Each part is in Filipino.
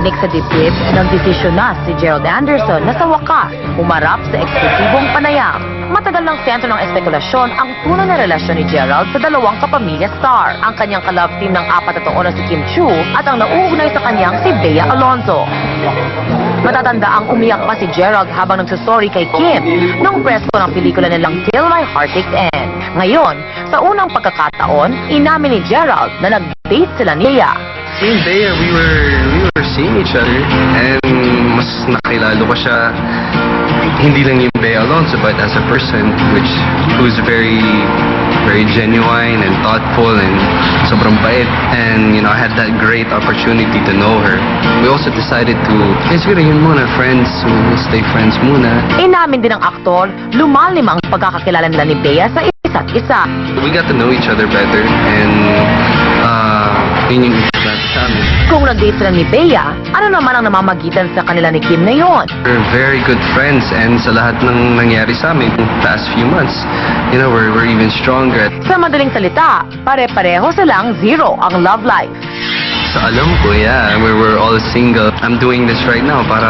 Nick sa dibdib, nagdesisyon na si Gerald Anderson na sa wakas umarap sa eksklusibong panayam. Matagal ng sentro ng espekulasyon ang tunay na relasyon ni Gerald sa dalawang kapamilya star. Ang kanyang ka-love team ng 4 na taon na si Kim Chiu at ang nauugnay sa kanyang si Bea Alonzo. Matatanda ang umiyak pa si Gerald habang nagsusorry kay Kim nung presko ng pelikula nilang Till My Heart Takes End. Ngayon, sa unang pagkakataon, inamin ni Gerald na nag-date sila ni Bea. Me and Bea, we were seeing each other, and mas nakilalo ko siya, hindi lang yung Bea Alonzo, but as a person, who's very genuine and thoughtful and sobrang bait. And, you know, I had that great opportunity to know her. We also decided to, siguro yun muna, friends, we'll stay friends muna. Inamin din ng aktor, lumalim ang pagkakakilala nila ni Bea sa isa't isa. We got to know each other better, and yun yung importante sa amin. Kung nag-date sila ni Bea, ano naman ang namamagitan sa kanila ni Kim na yon? We're very good friends, and sa lahat ng nangyari sa amin in the past few months, you know, we're even stronger. Sa madaling salita, pare-pareho silang zero ang love life. Sa alam ko, yeah, we're all single. I'm doing this right now para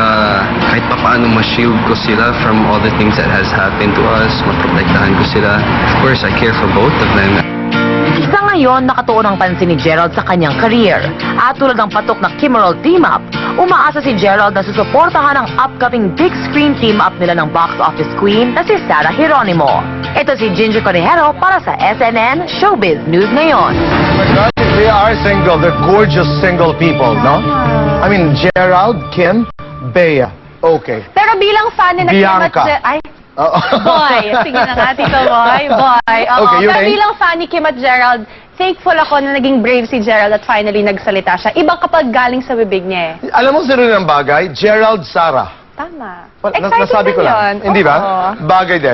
kahit papaano ma-shield ko sila from all the things that has happened to us, maprotektahan ko sila. Of course, I care for both of them. Sa ngayon, nakatuon ang pansin ni Gerald sa kanyang career. At tulad ng patok na Kimmerl team-up, umaasa si Gerald na susuportahan ang upcoming big screen team-up nila ng box office queen na si Sarah Geronimo. Ito si Ginger Conejero para sa SNN Showbiz News Ngayon. They are single. They're gorgeous single people, no? I mean, Gerald, Kim, Bea. Okay. Pero bilang fan ni Bianca. Ay, Oh. boy. Sige na nga, Tito Boy. Boy. Oo. Okay, you Pero okay? bilang fan ni Kim at Gerald, thankful ako na naging brave si Gerald at finally nagsalita siya. Iba kapag galing sa bibig niya eh. Alam mo sino ng bagay? Gerald, Sarah. Tama. Well, Exciting nasabi ko din lang. yun. Hindi ba? Oo. Bagay din.